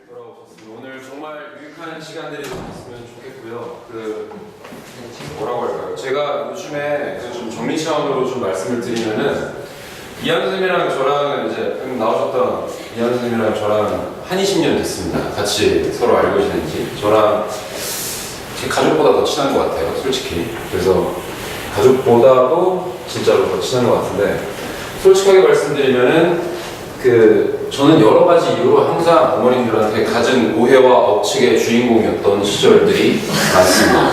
돌아오셨습니다. 오늘 정말 유익한 시간들이 있었으면 좋겠고요. 뭐라고 할까요? 제가 요즘에 좀 정리 차원으로 좀 말씀을 드리면은 이한 선생님이랑 저랑 이제 나오셨던 이한 선생님이랑 저랑 한 20년 됐습니다. 같이 서로 알고 지낸지. 저랑 제 가족보다 더 친한 것 같아요, 솔직히. 그래서 가족보다도 진짜로 더 친한 것 같은데, 솔직하게 말씀드리면은 저는 여러 가지 이유로 항상 어머님들한테 갖은 오해와 억측의 주인공이었던 시절들이 많습니다.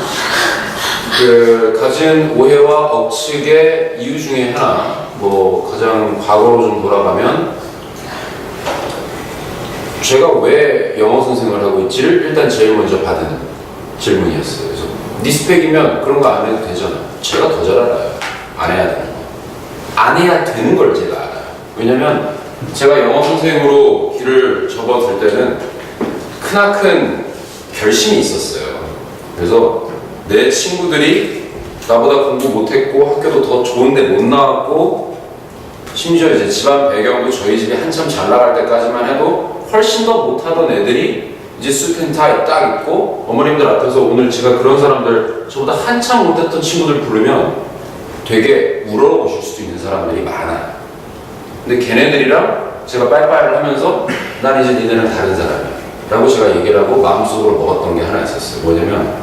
갖은 오해와 억측의 이유 중에 하나, 가장 과거로 좀 돌아가면, 제가 왜 영어 선생을 하고 있지를 일단 제일 먼저 받은 질문이었어요. 그래서 네 스펙이면 그런 거 안 해도 되잖아. 제가 더 잘 알아요. 안 해야 되는 거. 안 해야 되는 걸 제가 알아요. 왜냐면 제가 영어 선생으로 길을 접어들 때는 크나큰 결심이 있었어요. 그래서 내 친구들이 나보다 공부 못했고 학교도 더 좋은데 못 나왔고, 심지어 이제 집안 배경도 저희 집이 한참 잘 나갈 때까지만 해도 훨씬 더 못하던 애들이 이제 수텐타에 딱 있고, 어머님들 앞에서 오늘 제가 그런 사람들, 저보다 한참 못했던 친구들 부르면 되게 우러러보실 수도 있는 사람들이 많아요. 근데 걔네들이랑 제가 빠이빠이를 하면서 난 이제 니네는 다른 사람이야 라고 제가 얘기를 하고 마음속으로 먹었던 게 하나 있었어요. 뭐냐면,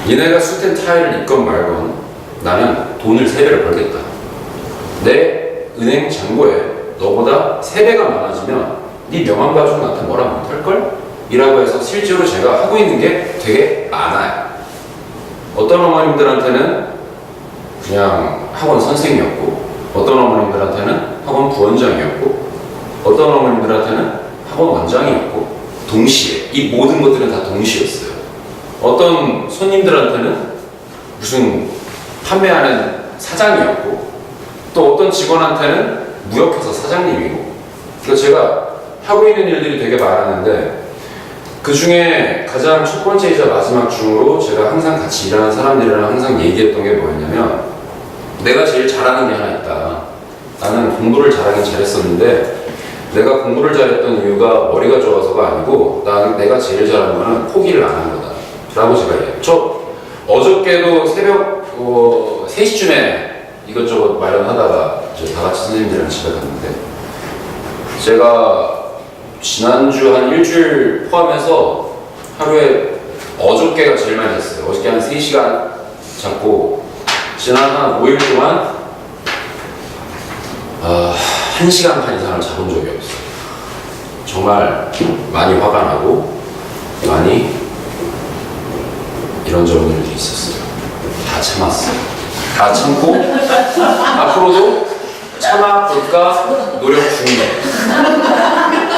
니네가 수텐타이를 있건 말건 나는 돈을 3배를 벌겠다. 내 은행 잔고에 너보다 3배가 많아지면 네 명함 가지고 나한테 뭐라 못할걸? 이라고 해서 실제로 제가 하고 있는 게 되게 많아요. 어떤 어머님들한테는 그냥 학원 선생이었고, 어떤 어머님들한테는 학원 부원장이었고, 어떤 어머님들한테는 학원 원장이었고, 동시에 이 모든 것들은 다 동시였어요. 어떤 손님들한테는 무슨 판매하는 사장이었고, 또 어떤 직원한테는 무역회사 사장님이고. 그래서 제가 하고 있는 일들이 되게 많았는데, 그 중에 가장 첫 번째이자 마지막 중으로 제가 항상 같이 일하는 사람들이랑 항상 얘기했던 게 뭐였냐면, 내가 제일 잘하는 게 하나 있다. 나는 공부를 잘하긴 잘했었는데 내가 공부를 잘했던 이유가 머리가 좋아서가 아니고 내가 제일 잘하는 거는 포기를 안 한 거다 라고 제가 얘기해요. 저 어저께도 새벽 3시쯤에 이것저것 마련하다가 다 같이 선생님들이랑 집에 갔는데, 제가 지난주 한 일주일 포함해서 하루에 어저께가 제일 많이 잤어요. 어저께 한 3시간 잤고, 지난 한 5일 동안 1시간 반 이상을 자본 적이 없어요. 정말 많이 화가 나고 많이 이런저런 일들이 있었어요. 다 참았어요. 다 참고 앞으로도 참아볼까 노력 중이에요.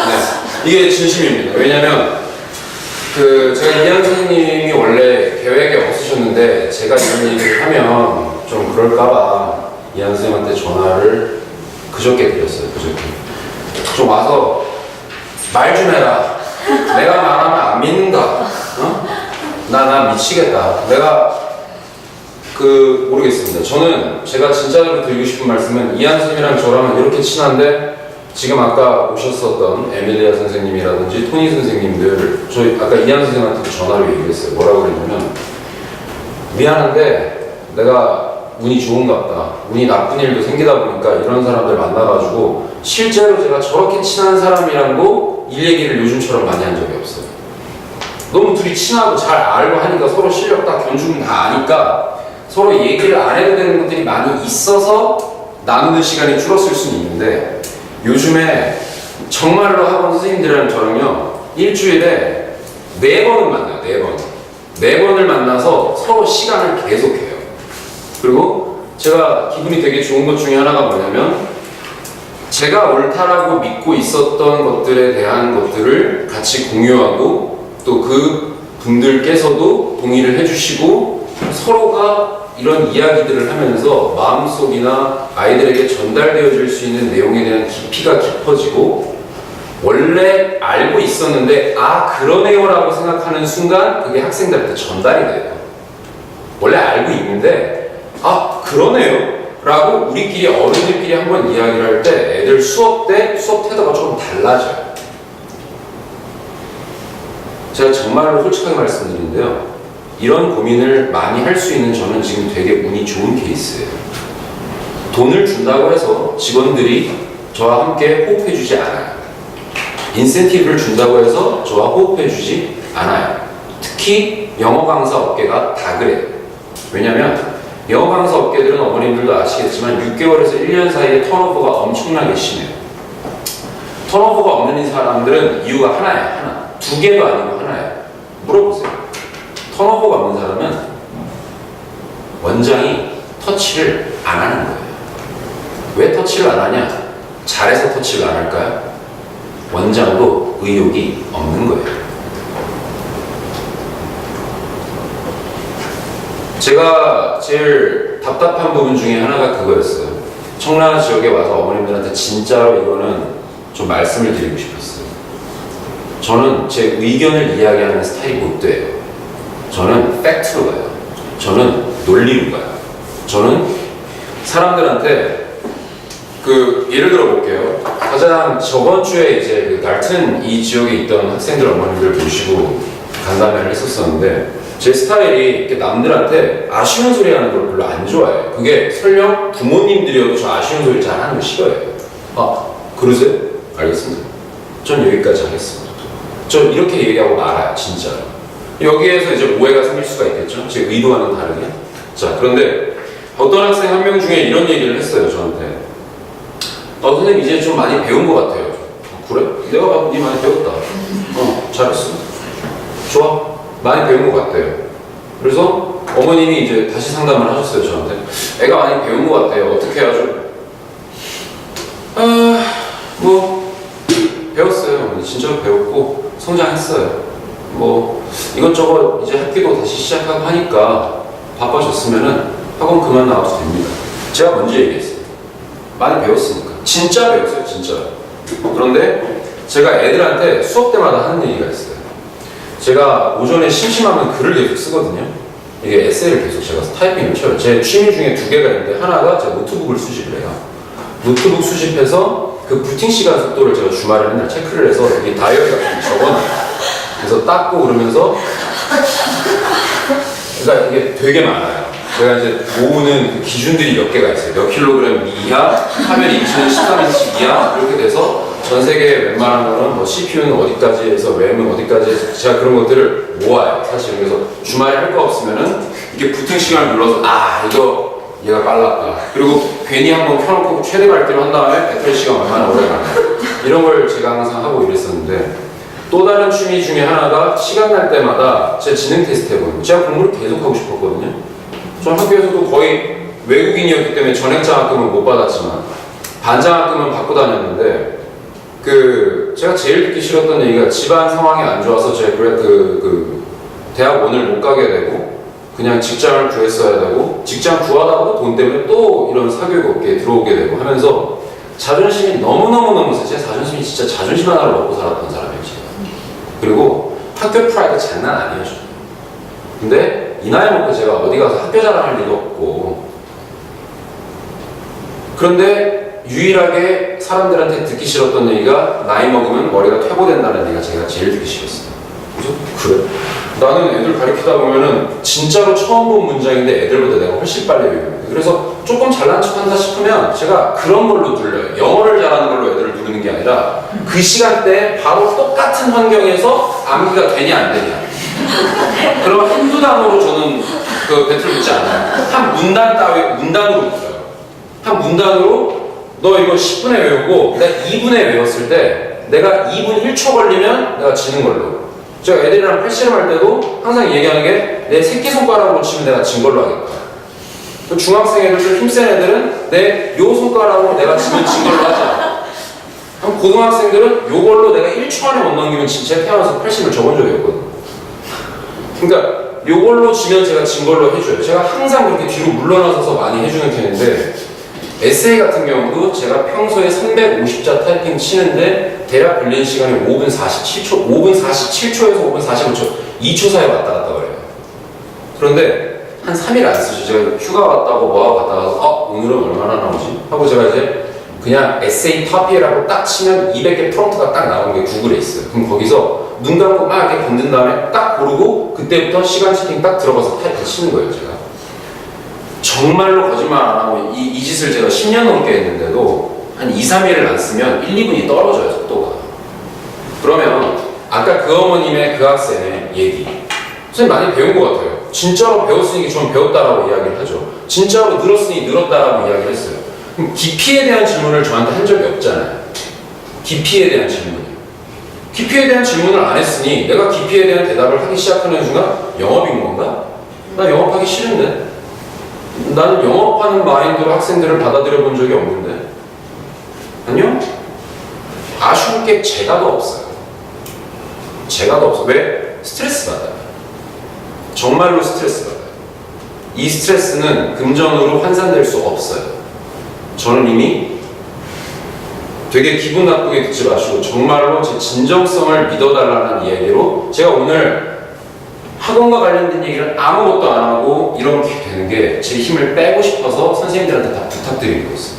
네, 이게 진심입니다. 왜냐면 제가 이한 선생님이 원래 계획에 없으셨는데 제가 이런 얘기를 하면 좀 그럴까봐 이한 선생님한테 전화를 그저께 드렸어요. 그저께 좀 와서 말 좀 해라. 내가 말하면 안 믿는다. 어? 나 미치겠다. 내가 모르겠습니다. 저는 제가 진짜로 드리고 싶은 말씀은, 이한 선생님이랑 저랑은 이렇게 친한데 지금 아까 오셨었던 에밀리아 선생님이라든지 토니 선생님들, 저희 아까 이한 선생님한테 전화로 얘기했어요. 뭐라고 그랬냐면, 미안한데 내가 운이 좋은갑다. 운이 나쁜 일도 생기다 보니까 이런 사람들 만나가지고 실제로 제가 저렇게 친한 사람이랑도 일 얘기를 요즘처럼 많이 한 적이 없어요. 너무 둘이 친하고 잘 알고 하니까 서로 실력 다 견주면 다 아니까 서로 얘기를 안 해도 되는 것들이 많이 있어서 나누는 시간이 줄었을 수는 있는데, 요즘에 정말로 학원 선생님들이랑 저랑요 일주일에 4번은 만나요. 4번을 만나서 서로 시간을 계속해요. 그리고 제가 기분이 되게 좋은 것 중에 하나가 뭐냐면, 제가 옳다라고 믿고 있었던 것들에 대한 것들을 같이 공유하고, 또 그 분들께서도 동의를 해주시고, 서로가 이런 이야기들을 하면서 마음속이나 아이들에게 전달되어질 수 있는 내용에 대한 깊이가 깊어지고, 원래 알고 있었는데 그러네요 라고 생각하는 순간 그게 학생들한테 전달이 돼요. 원래 알고 있는데 그러네요 라고 우리끼리 어른들끼리 한번 이야기를 할 때 애들 수업 때 수업 태도가 조금 달라져요. 제가 정말로 솔직하게 말씀드리는데요. 이런 고민을 많이 할 수 있는 저는 지금 되게 운이 좋은 케이스예요. 돈을 준다고 해서 직원들이 저와 함께 호흡해주지 않아요. 인센티브를 준다고 해서 저와 호흡해주지 않아요. 특히 영어 강사 업계가 다 그래요. 왜냐면 영어 강사 업계들은 어머님들도 아시겠지만 6개월에서 1년 사이에 턴오버가 엄청나게 심해요. 턴오버가 없는 사람들은 이유가 하나예요. 하나. 두 개도 아니고 하나예요. 물어보세요. 턴오버가 없는 사람은 원장이 터치를 안 하는 거예요. 왜 터치를 안 하냐? 잘해서 터치를 안 할까요? 원장도 의욕이 없는 거예요. 제가 제일 답답한 부분 중에 하나가 그거였어요. 청라 지역에 와서 어머님들한테 진짜로 이거는 좀 말씀을 드리고 싶었어요. 저는 제 의견을 이야기하는 스타일이 못 돼요. 저는 팩트로 가요. 저는 논리로 가요. 저는 사람들한테 예를 들어 볼게요. 가장 저번 주에 이제 그 달튼 이 지역에 있던 학생들 어머님들 모시고 간담회를 했었었는데 제 스타일이 이렇게 남들한테 아쉬운 소리 하는 걸 별로 안 좋아해요. 그게 설령 부모님들이어도 저 아쉬운 소리 잘 하는 거 싫어해요. 아, 그러세요? 알겠습니다. 전 여기까지 하겠습니다. 전 이렇게 얘기하고 말아요, 진짜로. 여기에서 이제 오해가 생길 수가 있겠죠? 제 의도와는 다르게. 자, 그런데 어떤 학생 한 명 중에 이런 얘기를 했어요, 저한테. 선생님 이제 좀 많이 배운 것 같아요. 그래? 내가 봐도 니 많이 배웠다. 잘했어. 좋아. 많이 배운 것 같아요. 그래서 어머님이 이제 다시 상담을 하셨어요, 저한테. 애가 많이 배운 것 같아요. 어떻게 해야죠? 배웠어요. 어머니. 진짜로 배웠고 성장했어요. 이것저것 이제 학기도 다시 시작하고 하니까 바빠졌으면은 학원 그만 나와도 됩니다. 제가 먼저 얘기했어요. 많이 배웠으니까. 진짜 배웠어요, 진짜. 그런데 제가 애들한테 수업 때마다 하는 얘기가 있어요. 제가 오전에 심심하면 글을 계속 쓰거든요. 이게 에세이를 계속 제가 타이핑을 쳐요. 제 취미 중에 두 개가 있는데 하나가 제가 노트북을 수집을 해요. 노트북 수집해서 그 부팅 시간 속도를 제가 주말에 맨날 체크를 해서 이게 다이어리 같은 거 적어놔요. 그래서 닦고 그러면서 그러니까 이게 되게 많아요. 제가 이제 모으는 그 기준들이 몇 개가 있어요. 몇 킬로그램 이하, 화면이 2013인치 이하 이렇게 돼서 전 세계 웬만한 거는 CPU는 어디까지 해서 램은 어디까지 해서 제가 그런 것들을 모아요. 사실 그래서 주말에 할 거 없으면은 이게 부팅 시간을 눌러서 이거 얘가 빨랐다. 그리고 괜히 한번 켜놓고 최대 밝기로 한 다음에 배터리 시간 얼마나 오래 가나 이런 걸 제가 항상 하고 이랬었는데 또 다른 취미 중에 하나가 시간 날 때마다 제 지능 테스트 해보는 거예요. 제가 공부를 계속 하고 싶었거든요. 전 학교에서도 거의 외국인이었기 때문에 전액장학금은 못 받았지만 반장학금은 받고 다녔는데 제가 제일 듣기 싫었던 얘기가 집안 상황이 안 좋아서 제가 대학원을 못 가게 되고 그냥 직장을 구했어야 되고 직장 구하다가도 돈 때문에 또 이런 사교육 업계에 들어오게 되고 하면서 자존심이 너무너무 세요. 제 자존심이 진짜 자존심 하나로 먹고 살았던 사람이에요. 제가. 그리고 학교 프라이드 장난 아니에요. 근데 이 나이 먹고 제가 어디 가서 학교 자랑할 일도 없고 그런데 유일하게 사람들한테 듣기 싫었던 얘기가 나이 먹으면 머리가 퇴보된다는 얘기가 제가 제일 듣기 싫었어요. 그래? 나는 애들 가르치다 보면은 진짜로 처음 본 문장인데 애들보다 내가 훨씬 빨리 외워요. 그래서 조금 잘난 척한다 싶으면 제가 그런 걸로 눌러요. 영어를 잘하는 걸로 애들을 누르는 게 아니라 그 시간대에 바로 똑같은 환경에서 암기가 되냐 안 되냐. 그럼 한두 단어로 저는 배틀을 붙지 않아요. 한 문단으로 붙어요. 한 문단으로 너 이거 10분에 외우고 내가 2분에 외웠을 때 내가 2분 1초 걸리면 내가 지는 걸로. 제가 애들이랑 팔씨름할 때도 항상 얘기하는 게 내 새끼손가락으로 치면 내가 진 걸로 하겠다. 중학생 애들 좀 힘센 애들은 내 요 손가락으로 내가 지면 진 걸로 하자. 고등학생들은 요걸로 내가 1초 안에 못 넘기면 진짜 태어나서 팔씨름을 접은 적이 없거든. 그러니까 요걸로 지면 제가 진 걸로 해줘요. 제가 항상 그렇게 뒤로 물러나서서 많이 해주는 편인데 에세이 같은 경우도 제가 평소에 350자 타이핑 치는데 대략 걸리는 시간이 5분 47초에서 5분 45초 2초 사이에 왔다 갔다 그래요. 그런데 한 3일 안 쓰죠. 제가 휴가 갔다고 뭐하고 갔다 와서 오늘은 얼마나 나오지? 하고 제가 이제 그냥 에세이 파피라고 딱 치면 200개 프롬프트가 딱 나오는 게 구글에 있어요. 그럼 거기서 눈 감고 막 이렇게 건든 다음에 딱 고르고 그때부터 시간 채팅 딱 들어가서 타이핑 치는 거예요, 제가. 정말로 거짓말 안 하고 이 짓을 제가 10년 넘게 했는데도 한 2, 3일을 안 쓰면 1, 2분이 떨어져요, 속도가. 그러면 아까 그 어머님의 그 학생의 얘기. 선생님 많이 배운 것 같아요. 진짜로 배웠으니 좀 배웠다라고 이야기를 하죠. 진짜로 늘었으니 늘었다라고 이야기를 했어요. 그럼 깊이에 대한 질문을 저한테 한 적이 없잖아요. 깊이에 대한 질문이요. 깊이에 대한 질문을 안 했으니 내가 깊이에 대한 대답을 하기 시작하는 순간 영업인 건가? 나 영업하기 싫은데? 나는 영업하는 마인드로 학생들을 받아들여 본 적이 없는데? 아니요? 아쉬운 게 제가 더 없어요. 제가 더 없어요. 왜? 스트레스 받아요. 정말로 스트레스 받아요. 이 스트레스는 금전으로 환산될 수 없어요. 저는 이미 되게 기분 나쁘게 듣지 마시고 정말로 제 진정성을 믿어달라는 이야기로 제가 오늘 학원과 관련된 얘기를 아무것도 안 하고 이렇게 되는 게 제 힘을 빼고 싶어서 선생님들한테 다 부탁드리고 있어요.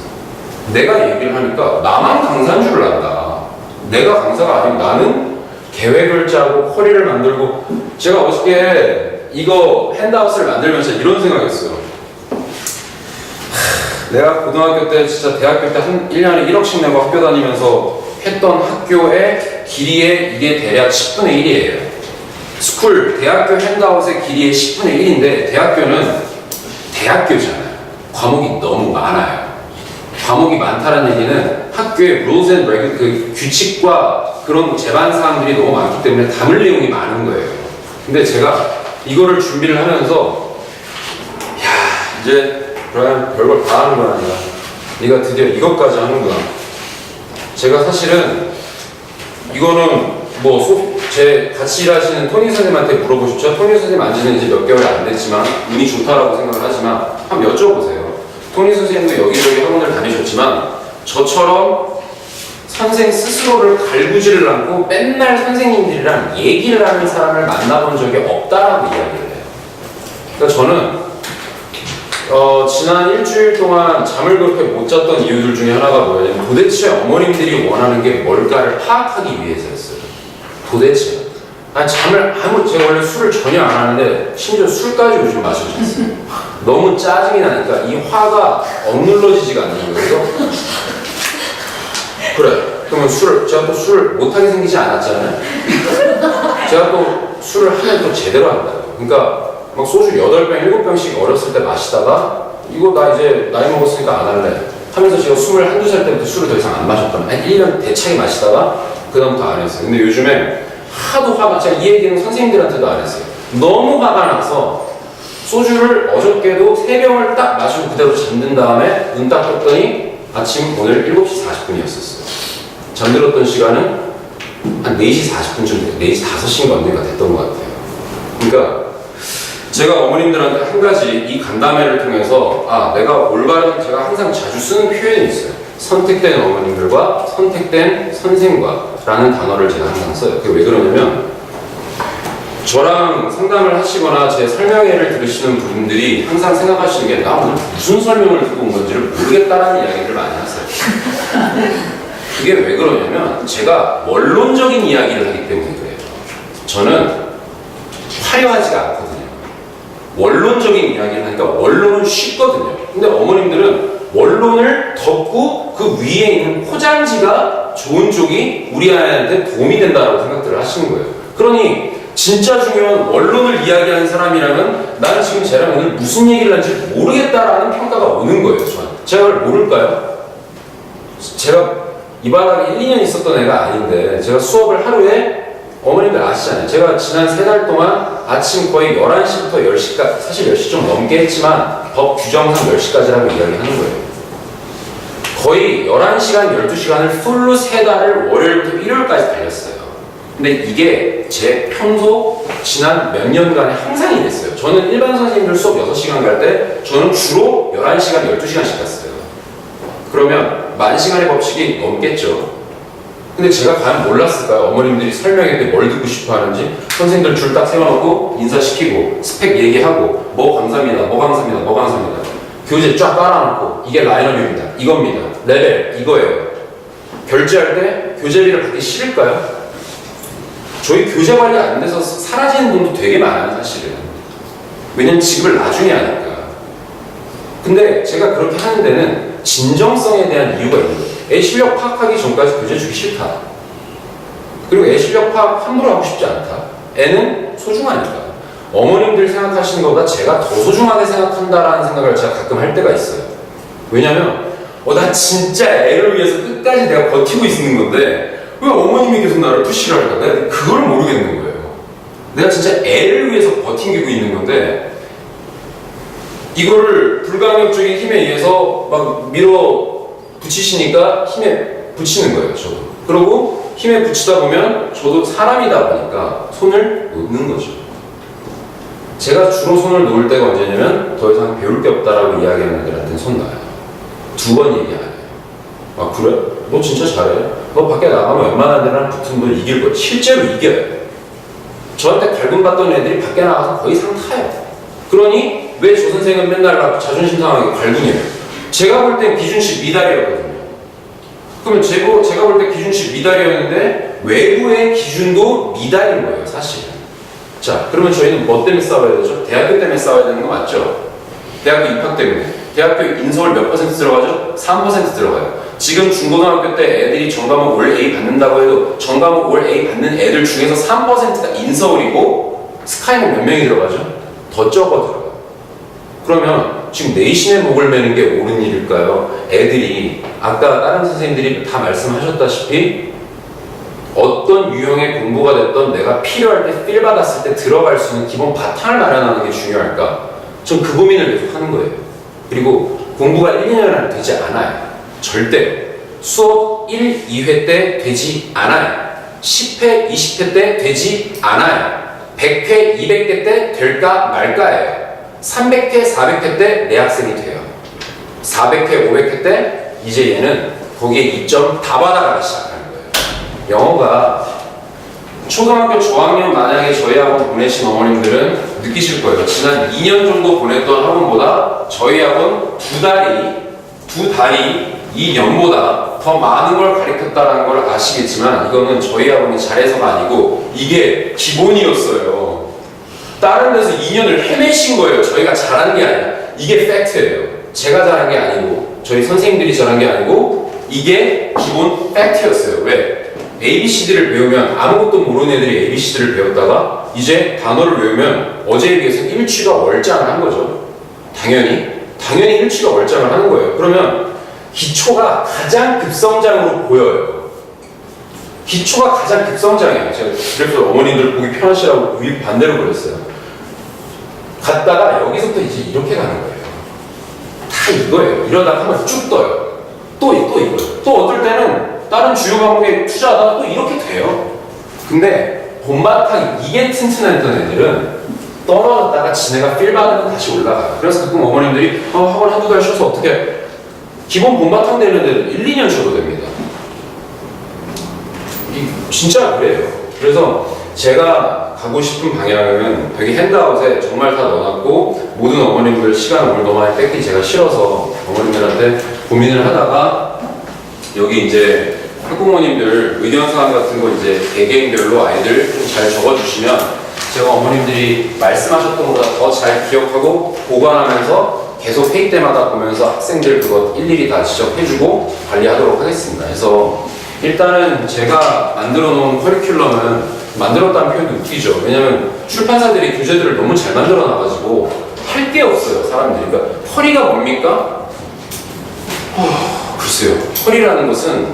내가 얘기를 하니까 나만 강사인 줄 안다. 내가 강사가 아니고 나는 계획을 짜고 커리를 만들고 제가 어저께 이거 핸드아웃을 만들면서 이런 생각했어요. 내가 고등학교 때 진짜 대학교 때 한 1년에 1억씩 내고 학교 다니면서 했던 학교의 길이에 이게 대략 10분의 1이에요. 스쿨, 대학교 핸드아웃의 길이의 10분의 1인데 대학교는 대학교잖아요. 과목이 너무 많아요. 과목이 많다는 얘기는 학교의 rules and regulations, 그 규칙과 그런 제반 사항들이 너무 많기 때문에 담을 내용이 많은 거예요. 근데 제가 이거를 준비를 하면서 이제 브라이언 별걸 다 하는구나. 네가 드디어 이것까지 하는구나. 제가 사실은 이거는 제 같이 일하시는 토니 선생님한테 물어보십시오. 토니 선생님 안지는 이제 몇 개월이 안 됐지만 운이 좋다라고 생각을 하지만 한번 여쭤보세요. 토니 선생님도 여기저기 학원을 다니셨지만 저처럼 선생 스스로를 갈구지를 않고 맨날 선생님들이랑 얘기를 하는 사람을 만나본 적이 없다라고 이야기를 해요. 그러니까 저는 지난 일주일 동안 잠을 그렇게 못 잤던 이유들 중에 하나가 뭐냐면 도대체 어머님들이 원하는 게 뭘까를 파악하기 위해서였어요. 도대체. 제가 원래 술을 전혀 안 하는데 심지어 술까지 요즘 마셔졌어요. 너무 짜증이 나니까 이 화가 억눌러지지가 않는 거예요. 그래. 그러면 제가 또 술을 못하게 생기지 않았잖아요. 제가 또 술을 하면 또 제대로 한다고. 그러니까 막 소주 8병, 7병씩 어렸을 때 마시다가 이거 나 이제 나이 먹었으니까 안 할래 하면서 제가 21~22살 때부터 술을 더 이상 안 마셨던 1년 대차게 마시다가 그 다음부터 안 했어요. 근데 요즘에 하도 화가, 제가 이 얘기는 선생님들한테도 안 했어요. 너무 화가 나서 소주를 어저께도 3병을 딱 마시고 그대로 잠든 다음에 눈 딱 떴더니 아침 오늘 7시 40분이었었어요. 잠들었던 시간은 한 4시 40분쯤, 4시 5시인가 언젠가 됐던 것 같아요. 그러니까 제가 어머님들한테 한 가지 이 간담회를 통해서 내가 올바른, 제가 항상 자주 쓰는 표현이 있어요. 선택된 어머님들과 선택된 선생과 라는 단어를 제가 항상 써요. 그게 왜 그러냐면 저랑 상담을 하시거나 제 설명회를 들으시는 분들이 항상 생각하시는 게 나 오늘 무슨 설명을 듣고 온 건지를 모르겠다라는 이야기를 많이 하세요. 그게 왜 그러냐면 제가 원론적인 이야기를 하기 때문에 그래요. 저는 화려하지가 않거든요. 원론적인 이야기를 하니까 원론은 쉽거든요. 근데 어머님들은 원론을 덮고 그 위에 있는 포장지가 좋은 쪽이 우리 아이한테 도움이 된다고 생각들을 하시는 거예요. 그러니 진짜 중요한 원론을 이야기하는 사람이라면 나는 지금 쟤랑 오늘 무슨 얘기를 하는지 모르겠다라는 평가가 오는 거예요. 저한테. 제가 그걸 모를까요? 제가 이 바닥에 1, 2년 있었던 애가 아닌데 제가 수업을 하루에 어머님들 아시잖아요. 제가 지난 3달 동안 아침 거의 11시부터 10시까지, 사실 10시 좀 넘게 했지만 법 규정상 10시까지라고 이야기하는 거예요. 거의 11시간, 12시간을 풀로 3달을 월요일부터 일요일까지 달렸어요. 근데 이게 제 평소 지난 몇 년간의 항상 이랬어요. 저는 일반 선생님들 수업 6시간 갈 때 저는 주로 11시간, 12시간씩 갔어요. 그러면 10,000시간의 법칙이 넘겠죠. 근데 제가 과연 몰랐을까요? 어머님들이 설명할 때 뭘 듣고 싶어 하는지. 선생님들 줄 딱 세워놓고 인사시키고 스펙 얘기하고 뭐 강사입니다, 뭐 강사입니다, 뭐 강사입니다. 교재 쫙 깔아놓고 이게 라인업입니다, 이겁니다, 레벨 이거예요. 결제할 때 교재비를 받기 싫을까요? 저희 교재 관리 안 돼서 사라지는 분도 되게 많아요, 사실은. 왜냐면 지급을 나중에 하니까. 근데 제가 그렇게 하는 데는 진정성에 대한 이유가 있는 거예요. 애 실력 파악하기 전까지 교재 주기 싫다. 그리고 애 실력 파악 함부로 하고 싶지 않다. 애는 소중하니까. 어머님들 생각하시는 것보다 제가 더 소중하게 생각한다라는 생각을 제가 가끔 할 때가 있어요. 왜냐면 나 진짜 애를 위해서 끝까지 내가 버티고 있는 건데 왜 어머님이 계속 나를 푸시를 할까? 내가 그걸 모르겠는 거예요. 내가 진짜 애를 위해서 버티고 있는 건데 이거를 불가항력적인 힘에 의해서 막 밀어 붙이시니까 힘에 붙이는 거예요, 저도. 그리고 힘에 붙이다 보면 저도 사람이다 보니까 손을 놓는 거죠. 제가 주로 손을 놓을 때가 언제냐면 더 이상 배울 게 없다라고 이야기하는 애들한테는 손 놔요. 2번 얘기 안 해요. 아, 그래? 너 진짜 잘해? 너 밖에 나가면 웬만한 애랑 붙으면 너 이길 거야. 실제로 이겨요. 저한테 갈굼받던 애들이 밖에 나가서 거의 상 타요. 그러니 왜 조 선생은 맨날 자존심 상하게 갈굼이에요? 제가 볼 땐 기준식 미달이었거든요. 그러면 제가 볼 때 기준식 미달이었는데 외부의 기준도 미달인 거예요, 사실은. 자, 그러면 저희는 뭐 때문에 싸워야 되죠? 대학교 때문에 싸워야 되는 거 맞죠? 대학교 입학 때문에. 대학교 인서울 몇 퍼센트 들어가죠? 3% 들어가요. 지금 중고등학교 때 애들이 전과목 올 A 받는다고 해도 전과목 올 A 받는 애들 중에서 3%가 인서울이고 스카이는 몇 명이 들어가죠? 더 적어 들어가요. 그러면 지금 내신의 목을 매는 게 옳은 일일까요? 애들이 아까 다른 선생님들이 다 말씀하셨다시피 어떤 유형의 공부가 됐던 내가 필요할 때 필 받았을 때 들어갈 수 있는 기본 바탕을 마련하는 게 중요할까? 전 그 고민을 계속 하는 거예요. 그리고 공부가 1, 2년 안에 되지 않아요. 절대. 수업 1, 2회 때 되지 않아요. 10회, 20회 때 되지 않아요. 100회, 200회 때 될까 말까예요. 300회, 400회 때 내 학생이 돼요. 400회, 500회 때 이제 얘는 거기에 2점 다 받아가기 시작하는 거예요. 영어가 초등학교 저학년 만약에 저희 학원 보내신 어머님들은 느끼실 거예요. 지난 2년 정도 보냈던 학원보다 저희 학원 두 달이 2년보다 더 많은 걸 가르쳤다는 걸 아시겠지만 이거는 저희 학원이 잘해서가 아니고 이게 기본이었어요. 다른 데서 2년을 헤매신 거예요. 저희가 잘한 게 아니라. 이게 팩트예요. 제가 잘한 게 아니고 저희 선생님들이 잘한 게 아니고 이게 기본 팩트였어요. 왜? ABCD를 배우면 아무것도 모르는 애들이 ABCD를 배웠다가 이제 단어를 외우면 어제에 비해서 일취가 월장을 한 거죠. 당연히 일취가 월장을 하는 거예요. 그러면 기초가 가장 급성장으로 보여요. 기초가 가장 급성장이에요. 제가 그래서 어머님들 보기 편하시라고 반대로 그랬어요. 갔다가 여기서부터 이제 이렇게 가는 거예요. 다 이거예요. 이러다가 한번 쭉 떠요. 또 이거예요. 또 어떨 때는 다른 주요 과목에 투자하다가 또 이렇게 돼요. 근데 본바탕 이게 튼튼했던 애들은 떨어졌다가 지네가 필 받으면 다시 올라가요. 그래서 가끔 어머님들이 학원 한두 달 쉬어서 어떻게 기본 본바탕 되는 애들은 1, 2년 쉬어도 됩니다. 진짜 그래요. 그래서 제가 가고 싶은 방향은 되게 핸드아웃에 정말 다 넣어놨고 모든 어머님들 시간을 오늘 너무 많이 뺏기 제가 싫어서 어머님들한테 고민을 하다가 여기 이제 학부모님들 의견사항 같은 거 이제 개개인별로 아이들 좀 잘 적어주시면 제가 어머님들이 말씀하셨던 것보다 더 잘 기억하고 보관하면서 계속 회의 때마다 보면서 학생들 그거 일일이 다 지적해주고 관리하도록 하겠습니다. 그래서 일단은 제가 만들어 놓은 커리큘럼은 만들었다는 표현이 웃기죠. 왜냐면 출판사들이 교재들을 너무 잘 만들어 놔가지고 할 게 없어요, 사람들이. 그러니까 컬이가 뭡니까? 글쎄요. 컬이라는 것은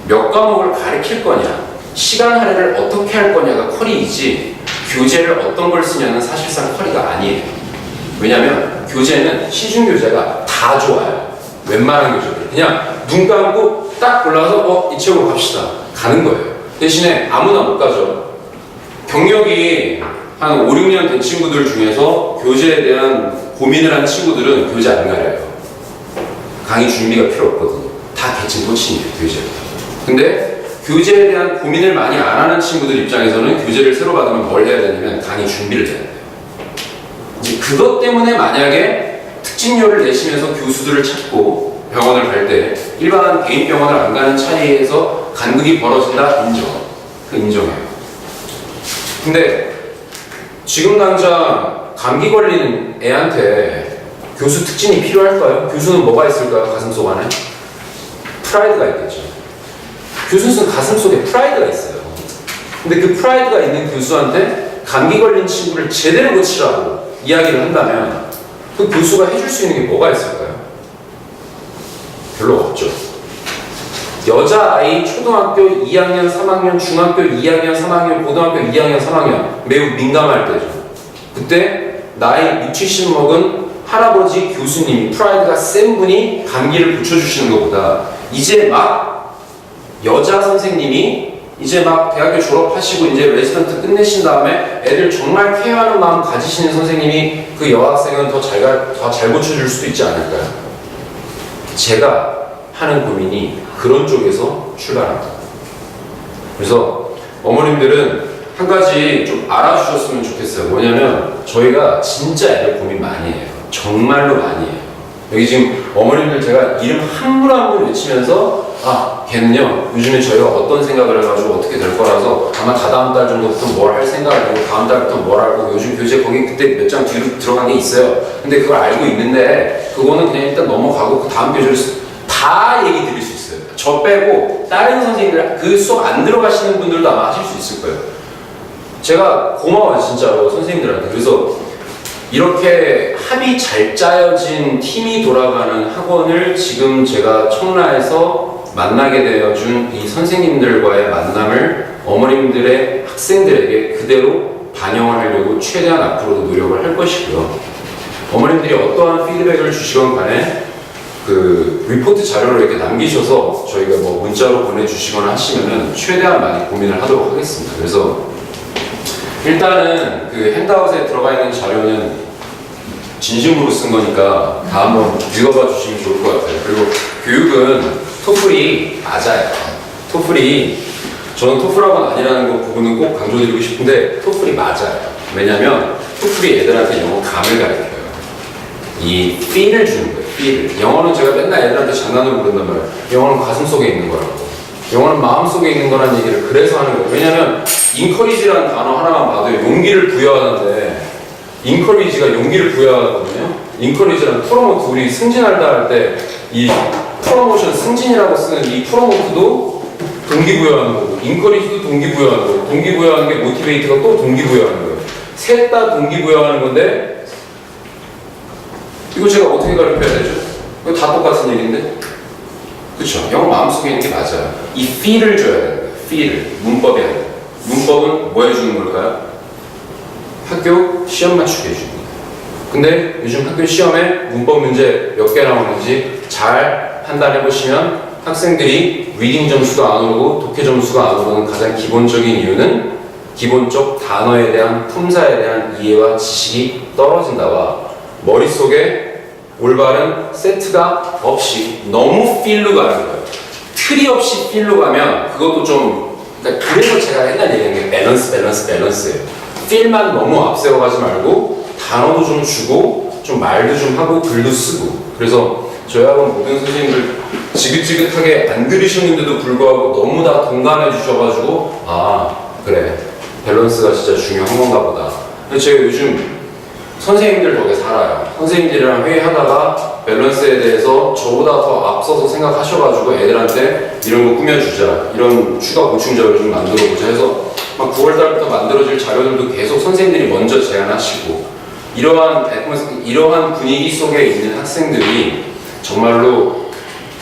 몇 과목을 가르칠 거냐, 시간 할애를 어떻게 할 거냐가 컬이지 교재를 어떤 걸 쓰냐는 사실상 컬이가 아니에요. 왜냐면 교재는 시중 교재가 다 좋아요. 웬만한 교재들. 그냥 눈 감고 딱 골라서 이 책으로 갑시다. 가는 거예요. 대신에 아무나 못 가죠. 경력이 한 5, 6년 된 친구들 중에서 교재에 대한 고민을 한 친구들은 교재 안 가려요. 강의 준비가 필요 없거든요. 다 대칭 도친이에요, 교재. 근데 교재에 대한 고민을 많이 안 하는 친구들 입장에서는 교재를 새로 받으면 뭘 해야 되냐면 강의 준비를 해야 돼요. 이제 그것 때문에 만약에 특진료를 내시면서 교수들을 찾고 병원을 갈 때 일반 개인 병원을 안 가는 차이에서 간극이 벌어진다, 인정. 그 인정해요. 근데 지금 당장 감기 걸리는 애한테 교수 특진이 필요할까요? 교수는 뭐가 있을까요? 가슴속 안에? 프라이드가 있겠죠. 교수는 가슴속에 프라이드가 있어요. 근데 그 프라이드가 있는 교수한테 감기 걸린 친구를 제대로 고치라고 이야기를 한다면 그 교수가 해줄 수 있는 게 뭐가 있을까요? 별로 없죠. 여자아이 초등학교 2학년, 3학년, 중학교 2학년, 3학년, 고등학교 2학년, 3학년 매우 민감할 때죠. 그때 나이 6, 70 먹은 할아버지 교수님이 프라이드가 센 분이 감기를 고쳐주시는 것보다 이제 막 여자 선생님이 이제 막 대학교 졸업하시고 이제 레지던트 끝내신 다음에 애들 정말 케어하는 마음 가지시는 선생님이 그 여학생은 더 잘 고쳐줄 수도 있지 않을까요? 제가 하는 고민이 그런 쪽에서 출발합니다. 그래서 어머님들은 한 가지 좀 알아주셨으면 좋겠어요. 뭐냐면 저희가 진짜 애들 고민 많이 해요. 정말로 많이 해요. 여기 지금 어머님들 제가 이름 한 분 한 분 외치면서 아 걔는요 요즘에 저희가 어떤 생각을 해가지고 어떻게 될 거라서 아마 다다음 달 정도부터 뭘 할 생각을 하고 다음 달부터 뭘 하고 요즘 교재 거기 그때 몇 장 뒤로 들어간 게 있어요. 근데 그걸 알고 있는데 그거는 그냥 일단 넘어가고 그 다음 교재를 다 얘기 드릴 수 있어요. 저 빼고 다른 선생님들 그 수업 안 들어가시는 분들도 아마 하실 수 있을 거예요. 제가 고마워요 진짜로 선생님들한테. 그래서 이렇게 합이 잘 짜여진 팀이 돌아가는 학원을 지금 제가 청라에서 만나게 되어준 이 선생님들과의 만남을 어머님들의 학생들에게 그대로 반영을 하려고 최대한 앞으로도 노력을 할 것이고요. 어머님들이 어떠한 피드백을 주시건 간에 그 리포트 자료를 이렇게 남기셔서 저희가 뭐 문자로 보내주시거나 하시면은 최대한 많이 고민을 하도록 하겠습니다. 그래서 일단은 그 핸드아웃에 들어가 있는 자료는 진심으로 쓴 거니까 다 한번 읽어봐 주시면 좋을 것 같아요. 그리고 교육은 토플이 맞아요. 토플이 저는 토플학원 아니라는 거 부분은 꼭 강조드리고 싶은데 토플이 맞아요. 왜냐면 토플이 애들한테 영어 감을 가르쳐요. 이 feel을 주는 거예요. feel. 영어는 제가 맨날 애들한테 장난으로 그런단 말이에요. 영어는 가슴속에 있는 거라고. 영어는 마음속에 있는 거라는 얘기를 그래서 하는 거예요. 왜냐면 encourage라는 단어 하나만 봐도 용기를 부여하는데 encourage가 용기를 부여하거든요. encourage라는 프로모트, 우리 승진할다 할 때 이 프로모션 승진이라고 쓰는 이 프로모트도 동기부여하는 거고 encourage도 동기부여하는 거고 동기부여하는 게 모티베이트가 또 동기부여하는 거예요. 셋 다 동기부여하는 건데 이거 제가 어떻게 가르쳐야 되죠? 이거 다 똑같은 얘기인데? 그쵸? 영어 마음속에 있는 게 맞아요. 이 feel을 줘야 되는 거예요. feel을. 문법이 아니라. 문법은 뭐 해주는 걸까요? 학교 시험 맞추게 해주는 거예요. 근데 요즘 학교 시험에 문법 문제 몇 개 나오는지 잘 판단해 보시면 학생들이 리딩 점수가 안 오르고 독해 점수가 안 오르는 가장 기본적인 이유는 기본적 단어에 대한 품사에 대한 이해와 지식이 떨어진다와 머릿속에 올바른 세트가 없이 너무 필로 가는 거예요. 틀이 없이 필로 가면 그것도 좀 그러니까 그래서 제가 옛날 얘기한 게 밸런스예요. 필만 너무 앞세워 가지 말고 단어도 좀 주고 좀 말도 좀 하고 글도 쓰고. 그래서 저희 학원 모든 선생님들 지긋지긋하게 안 들으셨는데도 불구하고 너무 다 동감해 주셔가지고 아 그래 밸런스가 진짜 중요한 건가 보다. 근데 제가 요즘 선생님들 덕에 살아요. 선생님들이랑 회의하다가 밸런스에 대해서 저보다 더 앞서서 생각하셔가지고 애들한테 이런 거 꾸며주자, 이런 추가 보충 자료를 좀 만들어보자 해서 막 9월달부터 만들어질 자료들도 계속 선생님들이 먼저 제안하시고 이러한 분위기 속에 있는 학생들이 정말로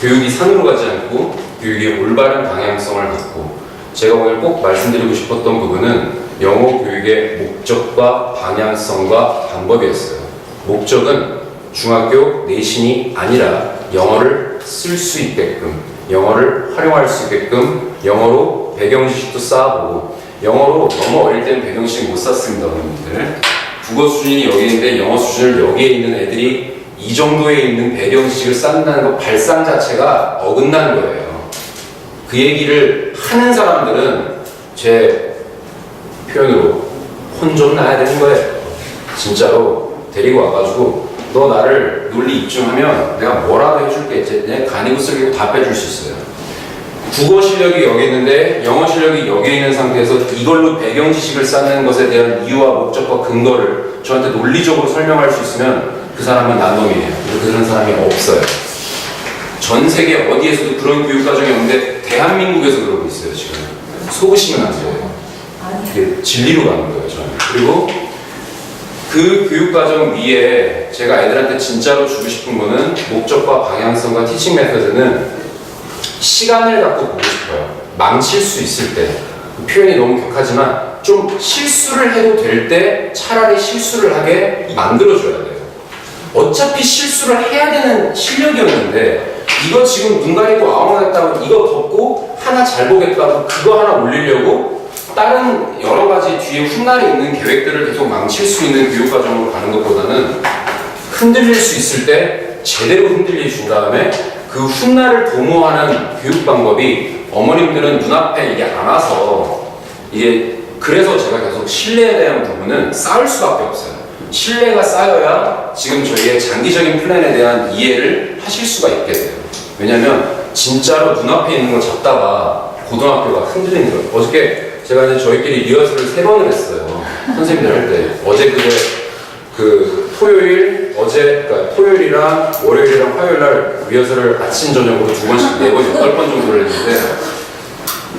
교육이 산으로 가지 않고 교육의 올바른 방향성을 갖고 제가 오늘 꼭 말씀드리고 싶었던 부분은 영어 교육의 목적과 방향성과 방법이었어요. 목적은 중학교 내신이 아니라 영어를 쓸 수 있게끔, 영어를 활용할 수 있게끔 영어로 배경지식도 쌓아보고 영어로 너무 어릴 때는 배경지식 못 쌓습니다. 어머님들. 국어 수준이 여기 있는데 영어 수준을 여기에 있는 애들이 이 정도에 있는 배경지식을 쌓는다는 것 발상 자체가 어긋난 거예요. 그 얘기를 하는 사람들은 제 표현으로 혼 좀 나야 되는 거예요. 진짜로 데리고 와가지고 너 나를 논리 입증하면 내가 뭐라도 해줄게. 내 간이고 쓰기고 다 빼줄 수 있어요. 국어 실력이 여기 있는데 영어 실력이 여기 있는 상태에서 이걸로 배경 지식을 쌓는 것에 대한 이유와 목적과 근거를 저한테 논리적으로 설명할 수 있으면 그 사람은 난놈이에요. 그런 사람이 없어요. 전 세계 어디에서도 그런 교육과정이 없는데 대한민국에서 그러고 있어요. 지금 속으시면 안 돼요. 이게 진리로 가는 거예요. 저는. 그리고 그 교육과정 위에 제가 애들한테 진짜로 주고 싶은 거는 목적과 방향성과 티칭 메서드는 시간을 갖고 보고 싶어요. 망칠 수 있을 때. 표현이 너무 격하지만 좀 실수를 해도 될 때 차라리 실수를 하게 만들어줘야 돼요. 어차피 실수를 해야 되는 실력이었는데 이거 지금 눈 가리고 아웅하겠다고 이거 덮고 하나 잘 보겠다고 그거 하나 올리려고 다른 여러 가지 뒤에 훗날에 있는 계획들을 계속 망칠 수 있는 교육과정으로 가는 것보다는 흔들릴 수 있을 때 제대로 흔들려 준 다음에 그 훗날을 도모하는 교육 방법이 어머님들은 눈앞에 이게 안 와서 이게 그래서 제가 계속 신뢰에 대한 부분은 쌓을 수밖에 없어요. 신뢰가 쌓여야 지금 저희의 장기적인 플랜에 대한 이해를 하실 수가 있게 돼요. 왜냐면 진짜로 눈앞에 있는 거 잡다가 고등학교가 흔들리는 거예요. 어저께 제가 이제 저희끼리 리허설을 3번을 했어요. 선생님들 할 때. 어제 그게 토요일, 그러니까 토요일이랑 월요일이랑 화요일날 리허설을 아침, 저녁으로 2번씩, 4번, 8번 정도를 했는데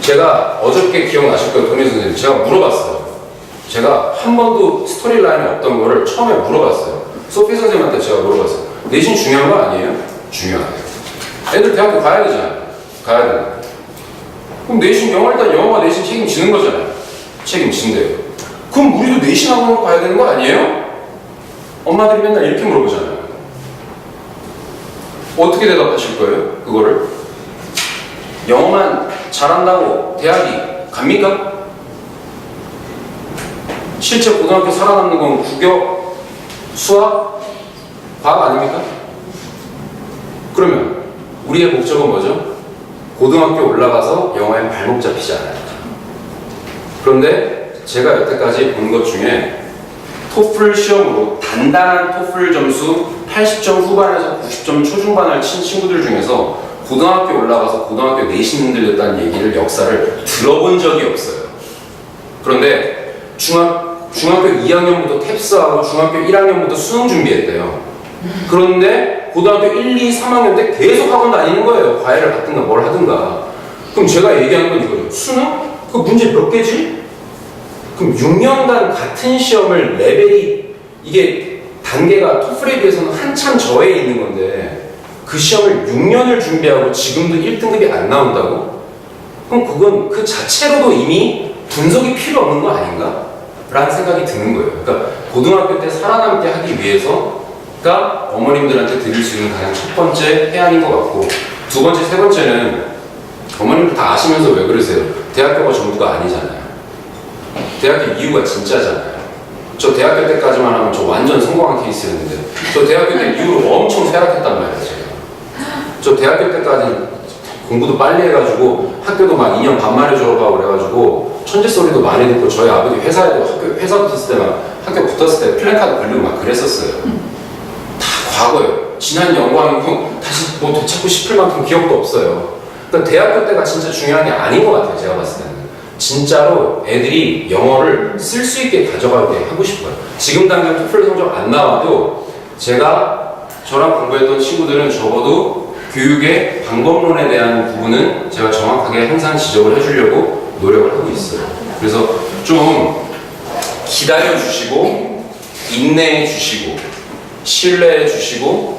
제가 어저께 기억나실 거예요, 동희 선생님. 제가 물어봤어요. 제가 한 번도 스토리 라인이 없던 거를 처음에 물어봤어요. 소피 선생님한테 제가 물어봤어요. 내신 중요한 거 아니에요? 중요하대요. 애들 대학교 가야 되잖아요. 가야 되는데. 그럼 내신 일단 영어가 내신 책임지는 거잖아요. 책임진대요. 그럼 우리도 내신하고 가야 되는 거 아니에요? 엄마들이 맨날 이렇게 물어보잖아요. 어떻게 대답하실 거예요? 그거를? 영어만 잘한다고 대학이 갑니까? 실제 고등학교 살아남는 건 국어, 수학, 과학 아닙니까? 그러면 우리의 목적은 뭐죠? 고등학교 올라가서 영어에 발목 잡히지 않아요. 그런데 제가 여태까지 본 것 중에 토플 시험으로 단단한 토플 점수 80점 후반에서 90점 초중반을 친 친구들 중에서 고등학교 올라가서 고등학교 내신 흔들렸다는 얘기를 역사를 들어본 적이 없어요. 그런데 중학교 2학년부터 탭스하고 중학교 1학년부터 수능 준비했대요. 그런데 고등학교 1, 2, 3학년 때 계속 학원 다니는 거예요. 과외를 받든가 뭘 하든가. 그럼 제가 얘기하는 건 이거예요. 수능? 그 문제 몇 개지? 그럼 6년간 같은 시험을 레벨이 이게 단계가 토플에 비해서는 한참 저해 있는 건데 그 시험을 6년을 준비하고 지금도 1등급이 안 나온다고? 그럼 그건 그 자체로도 이미 분석이 필요 없는 거 아닌가? 라는 생각이 드는 거예요. 그러니까 고등학교 때 살아남게 하기 위해서가 어머님들한테 드릴 수 있는 가장 첫 번째 해안인 것 같고, 두 번째, 세 번째는 어머님들 다 아시면서 왜 그러세요? 대학교가 전부가 아니잖아요. 대학교 이유가 진짜잖아요. 저 대학교 때까지만 하면 저 완전 성공한 케이스였는데 저 대학교 때 이후로 엄청 쇠락했단 말이에요. 제가. 저 대학교 때까지 공부도 빨리 해가지고 학교도 막 2년 반 만에 졸업하고 그래가지고 천재 소리도 많이 듣고 저희 아버지 회사에도 회사 붙었을 때 막 학교 붙었을 때 플래카드 걸리고 막 그랬었어요. 다 과거예요. 지난 영광이고 다시 뭐 되찾고 싶을 만큼 기억도 없어요. 그러니까 대학교 때가 진짜 중요한 게 아닌 것 같아요. 제가 봤을 때는. 진짜로 애들이 영어를 쓸 수 있게 가져가게 하고 싶어요. 지금 당장 토플 성적 안 나와도 저랑 공부했던 친구들은 적어도 교육의 방법론에 대한 부분은 제가 정확하게 항상 지적을 해주려고 노력을 하고 있어요. 그래서 좀 기다려주시고 인내해주시고 신뢰해주시고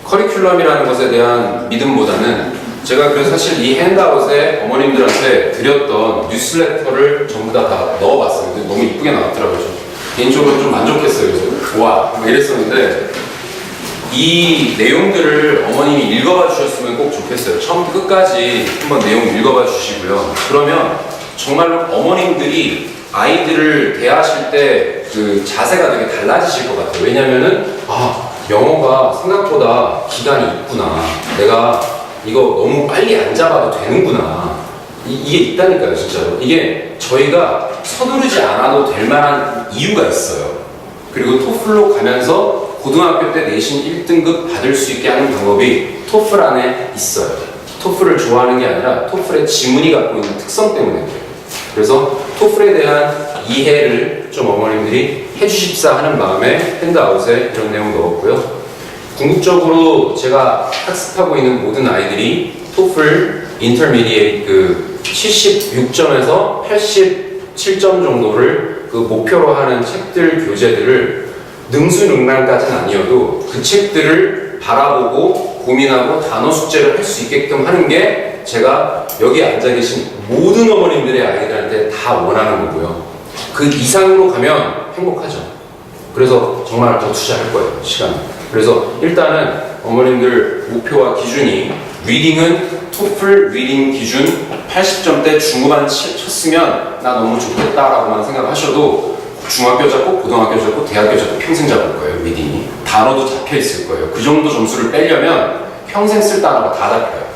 커리큘럼이라는 것에 대한 믿음보다는 제가 그래서 사실 이 핸드아웃에 어머님들한테 드렸던 뉴스레터를 전부 다 넣어봤어요. 근데 너무 이쁘게 나왔더라고요. 개인적으로 좀 만족했어요. 그래서 와 이랬었는데 이 내용들을 어머님이 읽어봐 주셨으면 꼭 좋겠어요. 처음부터 끝까지 한번 내용 읽어봐 주시고요. 그러면 정말로 어머님들이 아이들을 대하실 때 그 자세가 되게 달라지실 것 같아요. 왜냐면은 영어가 생각보다 기간이 있구나. 내가 이거 너무 빨리 안 잡아도 되는구나. 이게 있다니까요, 진짜로. 이게 저희가 서두르지 않아도 될 만한 이유가 있어요. 그리고 토플로 가면서 고등학교 때 내신 1등급 받을 수 있게 하는 방법이 토플 안에 있어요. 토플을 좋아하는 게 아니라 토플의 지문이 갖고 있는 특성 때문에 그래요. 그래서 토플에 대한 이해를 좀 어머님들이 해주십사 하는 마음에 핸드아웃에 이런 내용 넣었고요. 궁극적으로 제가 학습하고 있는 모든 아이들이 토플 인터미디에이트 그 76점에서 87점 정도를 그 목표로 하는 책들, 교재들을 능수능란까지는 아니어도 그 책들을 바라보고 고민하고 단어 숙제를 할 수 있게끔 하는 게 제가 여기 앉아 계신 모든 어머님들의 아이들한테 다 원하는 거고요. 그 이상으로 가면 행복하죠. 그래서 정말 더 투자할 거예요, 시간. 그래서 일단은 어머님들 목표와 기준이 리딩은 토플 리딩 기준 80점대 중후반 쳤으면 나 너무 좋겠다라고만 생각하셔도 중학교 잡고 고등학교 잡고 대학교 잡고 평생 잡을 거예요. 리딩이 단어도 잡혀 있을 거예요. 그 정도 점수를 빼려면 평생 쓸 단어가 다 잡혀요.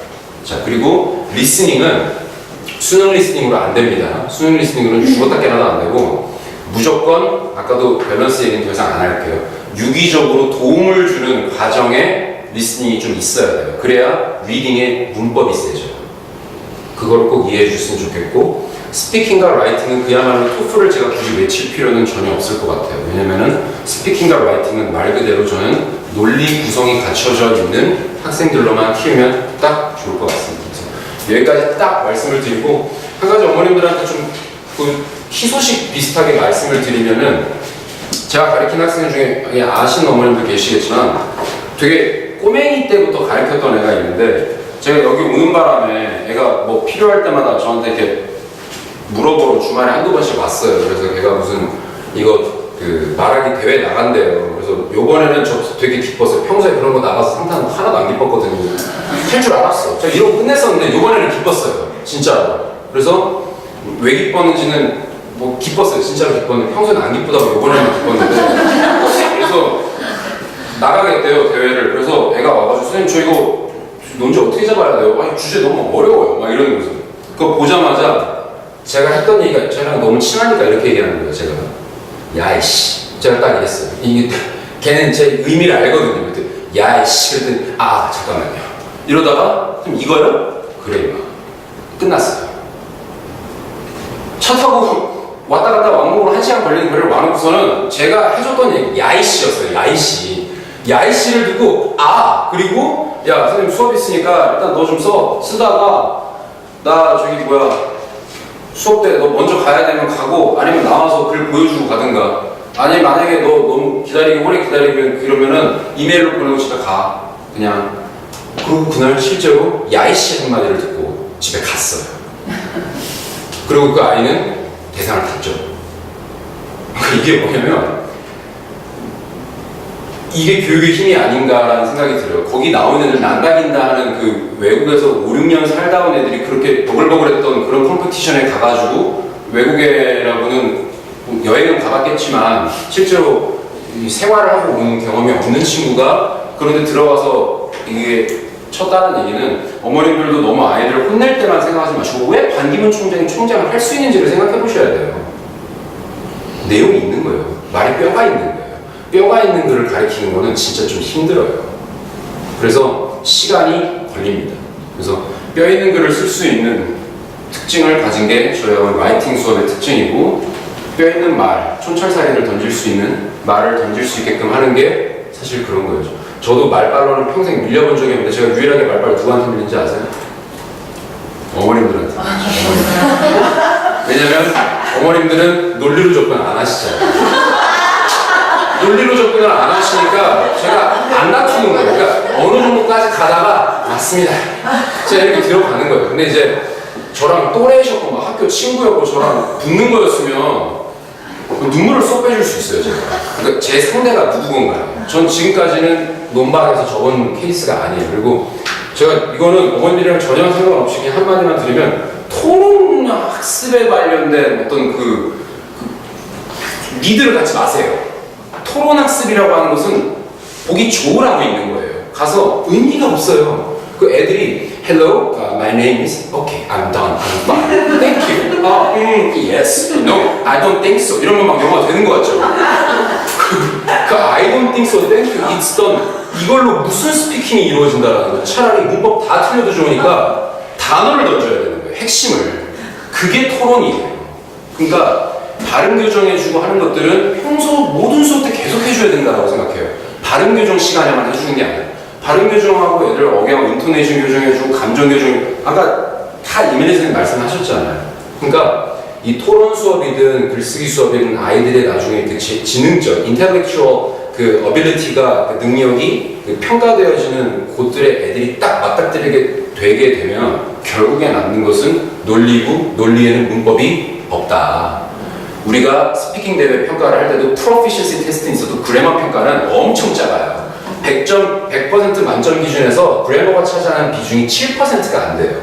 자, 그리고 리스닝은 수능 리스닝으로 안 됩니다. 수능 리스닝으로는 죽었다 깨나도 안 되고 무조건 아까도 밸런스 얘기는 더 이상 안 할게요. 유기적으로 도움을 주는 과정에 리스닝이 좀 있어야 돼요. 그래야 리딩의 문법이 세져요. 그걸 꼭 이해해 주셨으면 좋겠고, 스피킹과 라이팅은 그야말로 토플을 제가 굳이 외칠 필요는 전혀 없을 것 같아요. 왜냐면은 스피킹과 라이팅은 말 그대로 저는 논리 구성이 갖춰져 있는 학생들로만 키우면 딱 좋을 것 같습니다. 그래서 여기까지 딱 말씀을 드리고, 한 가지 어머님들한테 좀 그 희소식 비슷하게 말씀을 드리면은, 제가 가르친 학생 중에 아시는 어머님도 계시겠지만 되게 꼬맹이 때부터 가르쳤던 애가 있는데, 제가 여기 오는 바람에 애가 뭐 필요할 때마다 저한테 이렇게 물어보러 주말에 한두 번씩 왔어요. 그래서 걔가 무슨 이거 그 말하기 대회 나간대요. 그래서 요번에는 저 되게 기뻤어요. 평소에 그런 거 나가서 상탄 하나도 안 기뻤거든요. 할 줄 알았어. 제가 이러고 끝냈었는데 요번에는 기뻤어요. 진짜로. 그래서 왜 기뻤는지는 뭐 기뻤어요. 진짜로 기뻤는데 평소에는 안 기쁘다고 요번에는 기뻤는데 그래서 나가겠대요, 대회를. 그래서 애가 와가지고 선생님 저 이거 논지 어떻게 잡아야 돼요? 아니 주제 너무 어려워요. 막 이러는 거죠. 그거 보자마자 제가 했던 얘기가 저랑 너무 친하니까 이렇게 얘기하는 거예요. 제가 야이씨, 제가 딱 이랬어요. 이게 걔는 제 의미를 알거든요. 그랬더니 야이씨, 그랬더니 아 잠깐만요. 이러다가 그럼 이거요? 그래 임마. 끝났어요. 차 타고 왔다 갔다 왕복으로 1시간 걸리는 거를 와놓고서는 제가 해줬던 얘기 야이씨였어요. 야이씨. 야이씨를 듣고 아 그리고 야 선생님 수업 있으니까 일단 너 좀 쓰다가 나 저기 뭐야 수업 때 너 먼저 가야 되면 가고 아니면 나와서 글 보여주고 가든가 아니 만약에 너 너무 기다리고 오래 기다리면 그러면은 이메일로 보내고 집에 가 그냥. 그리고 그날 실제로 야이씨 한마디를 듣고 집에 갔어요. 그리고 그 아이는 대상을 탔죠. 이게 뭐냐면 이게 교육의 힘이 아닌가라는 생각이 들어요. 거기 나오는 애들 난다긴다 하는 그 외국에서 5, 6년 살다 온 애들이 그렇게 버글버글했던 그런 컴피티션에 가가지고 외국에라고는 여행은 가봤겠지만 실제로 생활을 하고 온 경험이 없는 친구가 그런데 들어가서 이게 쳤다는 얘기는 어머님들도 너무 아이들을 혼낼 때만 생각하지 마시고 왜 반기문 총장이 총장을 할 수 있는지를 생각해 보셔야 돼요. 내용이 있는 거예요. 말이 뼈가 있는 거예요. 뼈가 있는 글을 가르치는 거는 진짜 좀 힘들어요. 그래서 시간이 걸립니다. 그래서 뼈 있는 글을 쓸 수 있는 특징을 가진 게 저희 라이팅 수업의 특징이고 뼈 있는 말, 촌철살인을 던질 수 있는 말을 던질 수 있게끔 하는 게 사실 그런 거예요. 저도 말빨로는 평생 밀려본 적이 없는데 제가 유일하게 말빨 누구한테 밀린지 아세요? 어머님들한테. 왜냐면 어머님들은 논리로 접근 안 하시잖아요. 논리로 접근을 안 하시니까 제가 안 다투는 거예요. 그러니까 어느 정도까지 가다가 맞습니다. 제가 이렇게 들어가는 거예요. 근데 이제 저랑 또래셨고 막 학교 친구였고 저랑 붙는 거였으면 눈물을 쏙 빼줄 수 있어요. 제가. 그러니까 제 상대가 누구건가요? 전 지금까지는 논발에서 접은 케이스가 아니에요. 그리고 제가 이거는 어머님들이랑 전혀 상관없이 그냥 한마디만 드리면 토론 학습에 관련된 어떤 그 리드를 갖지 마세요. 토론 학습이라고 하는 것은 보기 좋으라고 있는 거예요. 가서 의미가 없어요. 그 애들이 Hello, my name is. Okay, I'm done. I'm fine. Thank you. Yes. No, I don't think so. 이런 건 막 영어가 되는 것 같죠? 그 I don't think so. Thank you. It's done. 이걸로 무슨 스피킹이 이루어진다라는 거죠. 차라리 문법 다 틀려도 좋으니까 단어를 던져야 되는 거예요. 핵심을. 그게 토론이에요. 그러니까 발음 교정해주고 하는 것들은 평소 모든 수업 때 계속 해줘야 된다고 생각해요. 발음 교정 시간에만 해주는 게 아니라 발음 교정하고 애들 억양, 인토네이션 교정해주고 감정 교정 아까 다 이민혜 선생님 말씀하셨잖아요. 그러니까 이 토론 수업이든 글쓰기 수업이든 아이들의 나중에 그 지능적, 인텔렉츄얼 그 어빌리티가 그 능력이 그 평가되어지는 곳들에 애들이 딱 맞닥뜨리게 되게 되면 결국에 남는 것은 논리고 논리에는 문법이 없다. 우리가 스피킹 대회 평가를 할 때도 프로피셔시 테스트는 있어도 그래머 평가는 엄청 작아요. 100% 만점 기준에서 그래머가 차지하는 비중이 7%가 안 돼요.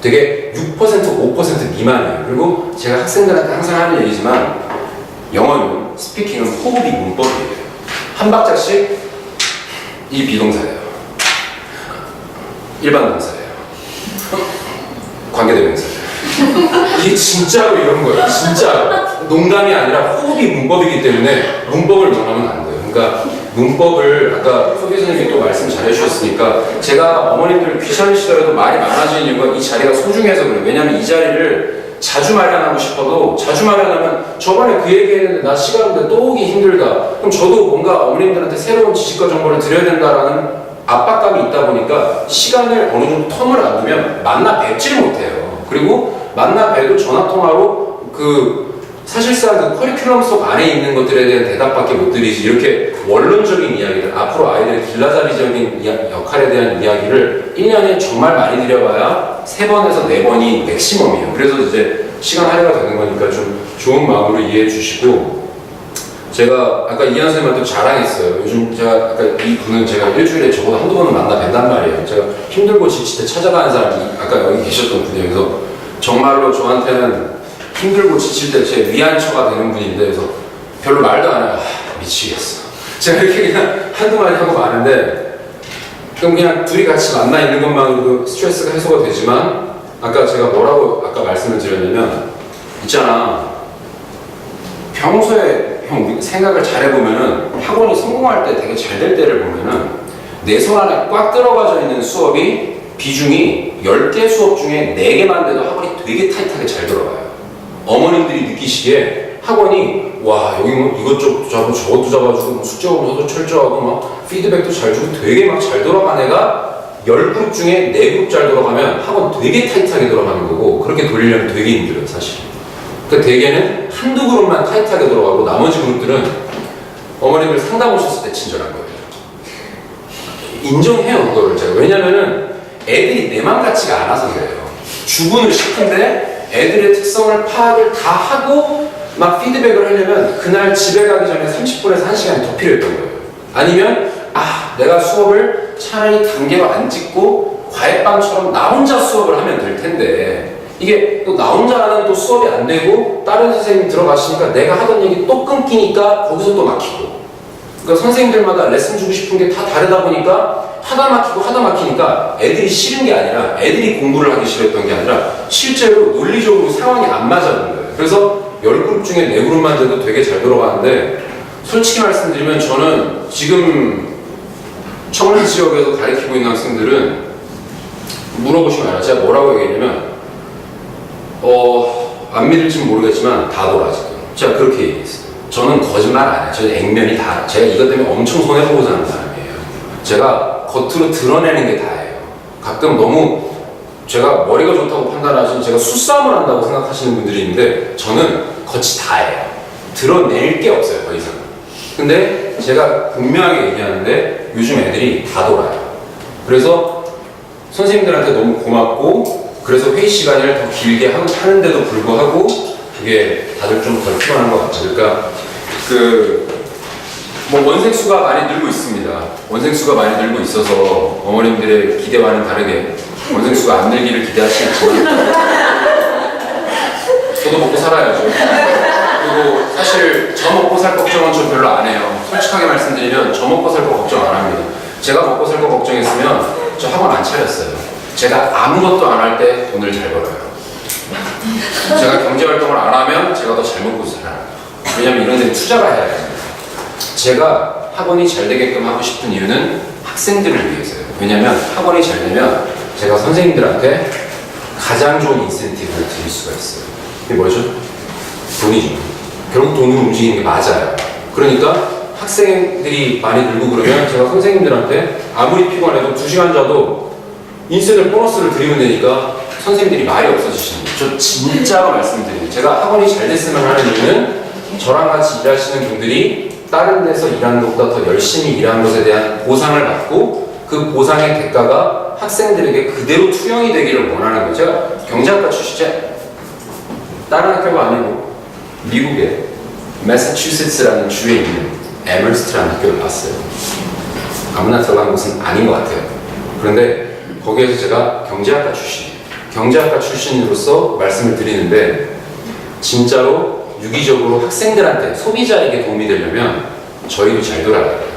되게 6%, 5% 미만이에요. 그리고 제가 학생들한테 항상 하는 얘기지만 영어는 스피킹은 호흡이 문법이에요. 한 박자씩 이 비동사예요. 일반 동사예요. 관계대명사예요. 이게 진짜로 이런 거예요. 진짜로. 농담이 아니라 호흡이 문법이기 때문에 문법을 명하면 안 돼요. 그러니까 문법을 아까 소비 선생님이 또 말씀 잘 해주셨으니까 제가 어머님들 귀찮으시더라도 말이 많아지는 이유가 이 자리가 소중해서 그래요. 왜냐면 이 자리를 자주 마련하고 싶어도 자주 마련하면 저번에 그 얘기했는데 나 시간인데 또 오기 힘들다. 그럼 저도 뭔가 어머님들한테 새로운 지식과 정보를 드려야 된다라는 압박감이 있다 보니까 시간을 어느 정도 텀을 안 두면 만나 뵙질 못해요. 그리고 만나 뵈도 전화통화로 그 사실상 그 커리큘럼 속 안에 있는 것들에 대한 대답밖에 못 드리지 이렇게 원론적인 이야기들 앞으로 아이들의 길라잡이적인 역할에 대한 이야기를 1년에 정말 많이 드려봐야 3번에서 4번이 맥시멈이에요. 그래서 이제 시간 할애가 되는 거니까 좀 좋은 마음으로 이해해 주시고 제가 아까 이한 선생님한테 자랑했어요. 요즘 제가 아까 이 분은 제가 일주일에 적어도 한두 번은 만나 뵌단 말이에요. 제가 힘들고 지칠 때 찾아가는 사람이 아까 여기 계셨던 분이에요. 그래서 정말로 저한테는 힘들고 지칠 때 제 위안처가 되는 분인데 그래서 별로 말도 안 해요. 미치겠어. 제가 이렇게 그냥 한두 마디 하고 마는데 그럼 그냥 둘이 같이 만나 있는 것만으로도 스트레스가 해소가 되지만 아까 제가 뭐라고 아까 말씀을 드렸냐면 있잖아 평소에 형 생각을 잘 해보면은 학원이 성공할 때 되게 잘 될 때를 보면은 내 손 안에 꽉 들어가져 있는 수업이 비중이 10개 수업 중에 4개만 돼도 학원이 되게 타이트하게 잘 들어가요. 어머님들이 느끼시기에 학원이 와 여기 뭐 이것저것도 잡고 저것도 잡아주고 뭐 숙제 검사도 철저하고 막 피드백도 잘 주고 되게 막 잘 돌아간 애가 10그룹 중에 4그룹 잘 돌아가면 학원 되게 타이트하게 돌아가는 거고 그렇게 돌리려면 되게 힘들어요 사실. 그러니까 대개는 한두 그룹만 타이트하게 돌아가고 나머지 그룹들은 어머님들 상담 오셨을 때 친절한 거예요. 인정해요 그거를 제가. 왜냐면은 애들이 내 맘 같지가 않아서 그래요. 주군을 시킨데 애들의 특성을 파악을 다 하고 막 피드백을 하려면 그날 집에 가기 전에 30분에서 1시간이 더 필요했던 거예요. 아니면 내가 수업을 차라리 단계로 안 찍고 과외반처럼 나 혼자 수업을 하면 될 텐데 이게 또 나 혼자 하는 또 수업이 안 되고 다른 선생님 들어가시니까 내가 하던 얘기 또 끊기니까 거기서 또 막히고 그러니까 선생님들마다 레슨 주고 싶은 게 다 다르다 보니까 하다 막히니까 애들이 싫은 게 아니라 애들이 공부를 하기 싫었던 게 아니라 실제로 논리적으로 상황이 안 맞았는 거예요. 그래서 10그룹 중에 4그룹만 돼도 되게 잘 돌아가는데 솔직히 말씀드리면 저는 지금 청라 지역에서 가르치고 있는 학생들은 물어보시면 알아요. 제가 뭐라고 얘기했냐면 안 믿을지는 모르겠지만 다 돌아 지금. 제가 그렇게 얘기했어요. 저는 거짓말 안 해요. 저는 액면이 다 제가 이것 때문에 엄청 손해보고 사는 사람이에요. 제가 겉으로 드러내는 게 다예요. 가끔 너무 제가 머리가 좋다고 판단하시는 제가 수싸움을 한다고 생각하시는 분들이 있는데 저는 겉이 다예요. 드러낼 게 없어요 더 이상. 근데 제가 분명하게 얘기하는데 요즘 애들이 다 돌아요. 그래서 선생님들한테 너무 고맙고 그래서 회의 시간을 더 길게 하는데도 불구하고 그게 다들 좀 덜 피곤한 것 같아요. 그러니까 뭐 원생수가 많이 늘고 있습니다. 원생수가 많이 늘고 있어서 어머님들의 기대와는 다르게 원생수가 안 늘기를 기대하시겠지만 저도 먹고 살아야죠. 그리고 사실 저 먹고 살 걱정은 저 별로 안 해요. 솔직하게 말씀드리면 저 먹고 살 거 걱정 안 합니다. 제가 먹고 살 거 걱정했으면 저 학원 안 차렸어요. 제가 아무것도 안 할 때 돈을 잘 벌어요. 제가 경제활동을 안 하면 제가 더 잘 먹고 살아요. 왜냐면 이런 데는 투자가 해야 돼요. 제가 학원이 잘 되게끔 하고 싶은 이유는 학생들을 위해서요. 왜냐면 학원이 잘 되면 제가 선생님들한테 가장 좋은 인센티브를 드릴 수가 있어요. 이게 뭐죠? 돈이죠. 결국 돈으로 움직이는 게 맞아요. 그러니까 학생들이 많이 늘고 그러면 제가 선생님들한테 아무리 피곤해도 2시간 자도 인센을 보너스를 드리면 되니까 선생님들이 말이 없어지시는 거예요. 저 진짜로 말씀드려요. 제가 학원이 잘 됐으면 하는 이유는 저랑 같이 일하시는 분들이 다른 데서 일하는 것보다 더 열심히 일하는 것에 대한 보상을 받고 그 보상의 대가가 학생들에게 그대로 투영이 되기를 원하는 거예요. 제가 경제학과 출신제 다른 학교가 아니고 미국의 매사추세츠라는 주에 있는 에머스트라는 학교를 나왔어요. 아무나 들어간 곳은 아닌 것 같아요. 그런데 거기에서 제가 경제학과 출신이에요. 경제학과 출신으로서 말씀을 드리는데 진짜로 유기적으로 학생들한테 소비자에게 도움이 되려면 저희도 잘 돌아가야 돼요.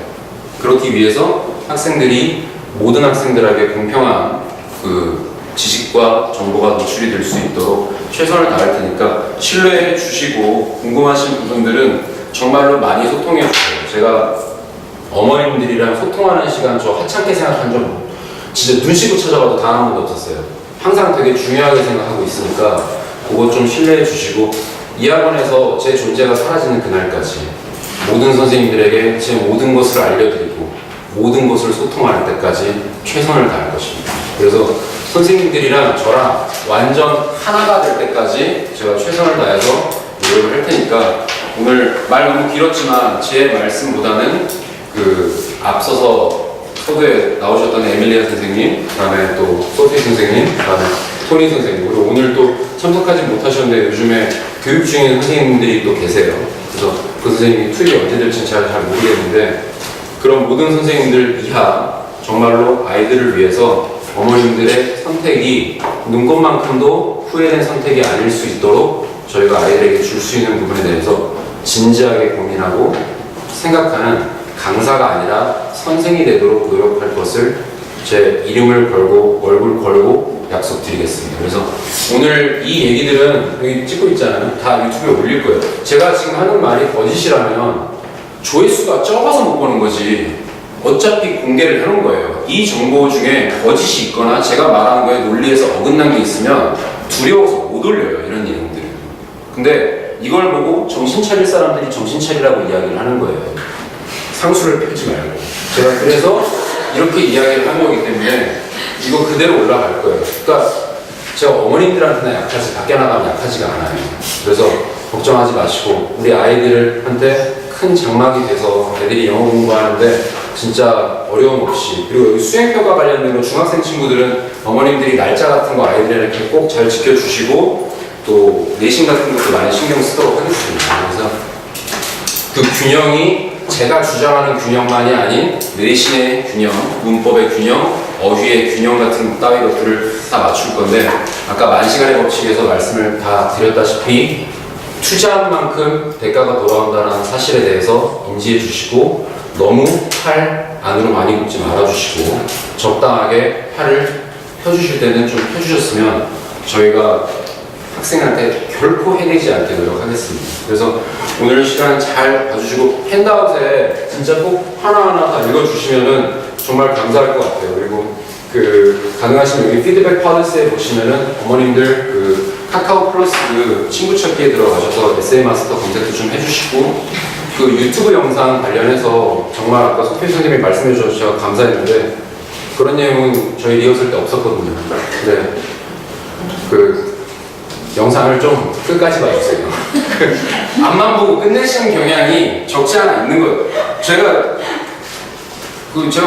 그렇기 위해서 학생들이 모든 학생들에게 공평한 그 지식과 정보가 노출이 될 수 있도록 최선을 다할 테니까 신뢰해 주시고 궁금하신 부분들은 정말로 많이 소통해 주세요. 제가 어머님들이랑 소통하는 시간 저 하찮게 생각한 적 진짜 눈 씻고 찾아봐도 단 한 번도 없었어요. 항상 되게 중요하게 생각하고 있으니까 그거 좀 신뢰해 주시고 이 학원에서 제 존재가 사라지는 그날까지 모든 선생님들에게 제 모든 것을 알려드리고 모든 것을 소통할 때까지 최선을 다할 것입니다. 그래서 선생님들이랑 저랑 완전 하나가 될 때까지 제가 최선을 다해서 노력을 할 테니까 오늘 말 너무 길었지만 제 말씀보다는 그 앞서서 서두에 나오셨던 에밀리아 선생님, 그 다음에 또 소피 선생님, 그 다음에 토니 선생님, 그리고 오늘 또 참석하지 못하셨는데 요즘에 교육 중인 선생님들이 또 계세요. 그래서 그 선생님이 투입이 언제 될지는 제가 잘 모르겠는데 그런 모든 선생님들 이하 정말로 아이들을 위해서 어머님들의 선택이 눈꽃만큼도 후회된 선택이 아닐 수 있도록 저희가 아이들에게 줄 수 있는 부분에 대해서 진지하게 고민하고 생각하는 강사가 아니라 선생이 되도록 노력할 것을 제 이름을 걸고 얼굴 걸고 약속드리겠습니다. 그래서 오늘 이 얘기들은 여기 찍고 있잖아요. 다 유튜브에 올릴 거예요. 제가 지금 하는 말이 거짓이라면 조회수가 적어서 못 보는 거지 어차피 공개를 해놓은 거예요. 이 정보 중에 거짓이 있거나 제가 말하는 거에 논리에서 어긋난 게 있으면 두려워서 못 올려요. 이런 내용들을. 근데 이걸 보고 정신 차릴 사람들이 정신 차리라고 이야기를 하는 거예요. 상수를 펴지 말고. 제가 그래서 이렇게 이야기를 한 거기 때문에 이거 그대로 올라갈 거예요. 그러니까 제가 어머님들한테는 약하지 밖에 나가면 약하지가 않아요. 그래서 걱정하지 마시고 우리 아이들한테 큰 장막이 돼서 애들이 영어 공부하는데 진짜 어려움 없이 그리고 여기 수행평가 관련된 거 중학생 친구들은 어머님들이 날짜 같은 거 아이들에게 꼭 잘 지켜주시고 또 내신 같은 것도 많이 신경 쓰도록 하겠습니다. 그래서 그 균형이 제가 주장하는 균형만이 아닌 내신의 균형, 문법의 균형, 어휘의 균형 같은 따위 것들을 다 맞출 건데 아까 만시간의 법칙에서 말씀을 다 드렸다시피 투자한 만큼 대가가 돌아온다는 사실에 대해서 인지해 주시고 너무 팔 안으로 많이 굽지 말아주시고 적당하게 팔을 펴주실 때는 좀 펴주셨으면 저희가 학생한테 결코 해내지 않게 노력하겠습니다. 그래서 오늘 시간 잘 봐주시고 핸드아웃에 진짜 꼭 하나하나 다 읽어주시면은 정말 감사할 것 같아요. 그리고 그 가능하시면 여기 피드백 파드스에 보시면은 어머님들 그 카카오 플러스 그 친구 찾기에 들어가셔서 에세이 마스터 검색도 좀 해주시고 그 유튜브 영상 관련해서 정말 아까 소피 선생님이 말씀해 주셔서 제가 감사했는데 그런 내용은 저희 리허설 때 없었거든요. 근데 그 영상을 좀 끝까지 봐주세요. 앞만 보고 끝내시는 경향이 적지 않아 있는 거예요. 제가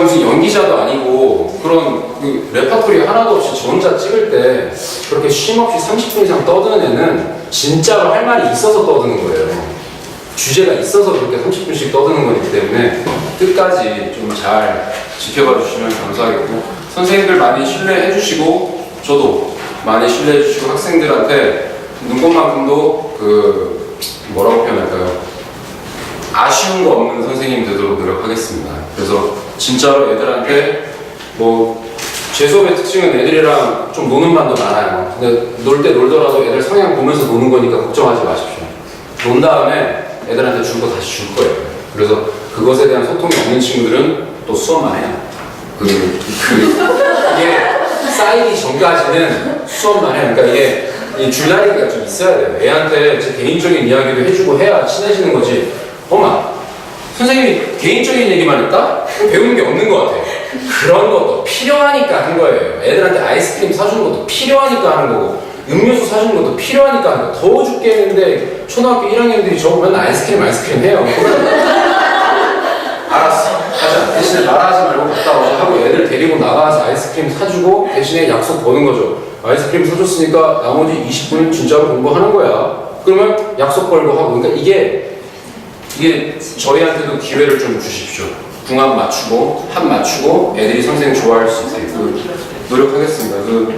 무슨 연기자도 아니고 그런 그 레퍼토리 하나도 없이 저 혼자 찍을 때 그렇게 쉼없이 30분 이상 떠드는 애는 진짜로 할 말이 있어서 떠드는 거예요. 주제가 있어서 그렇게 30분씩 떠드는 거기 때문에 끝까지 좀 잘 지켜봐 주시면 감사하겠고 선생님들 많이 신뢰해 주시고 저도 많이 신뢰해 주시고 학생들한테 눈꽃만큼도 그 뭐라고 표현할까요? 아쉬운 거 없는 선생님 되도록 노력하겠습니다. 그래서 진짜로 애들한테 뭐 제 수업의 특징은 애들이랑 좀 노는 반도 많아요. 근데 놀 때 놀더라도 애들 성향 보면서 노는 거니까 걱정하지 마십시오. 논 다음에 애들한테 줄 거 다시 줄 거예요. 그래서 그것에 대한 소통이 없는 친구들은 또 수업만 해요. 이게 쌓이기 전까지는 수업만 해요. 그러니까 이게 이 줄다리기가 좀 있어야 돼요. 애한테 제 개인적인 이야기도 해주고 해야 친해지는 거지. 엄마, 선생님이 개인적인 얘기만 했다? 배우는 게 없는 것 같아요. 그런 것도 필요하니까 한 거예요. 애들한테 아이스크림 사주는 것도 필요하니까 하는 거고, 음료수 사주는 것도 필요하니까 하는 거. 더워 죽겠는데 초등학교 1학년들이 저거 맨날 아이스크림 해요. 알았어, 가자. 대신에 말하지 말고 갔다 오자 하고 애들 데리고 나가서 아이스크림 사주고 대신에 약속 거는 거죠. 아이스크림 사줬으니까 나머지 20분은 진짜로 공부하는 거야. 그러면 약속 걸고 하고. 그러니까 이게 저희한테도 기회를 좀 주십시오. 궁합 맞추고 합 맞추고 애들이 선생님 좋아할 수 있게 노력하겠습니다.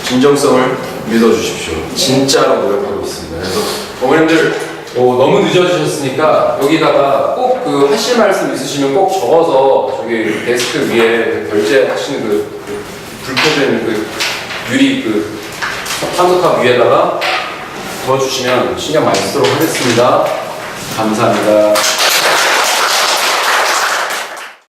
진정성을 믿어주십시오. 진짜로 노력하고 있습니다. 그래서 어머님들 너무 늦어지셨으니까 여기다가 꼭 하실 말씀 있으시면 꼭 적어서 저기 데스크 위에 결제하시는 불 켜져 있는 유리 판도탑 위에다가 넣어주시면 신경 많이 쓰도록 하겠습니다. 감사합니다.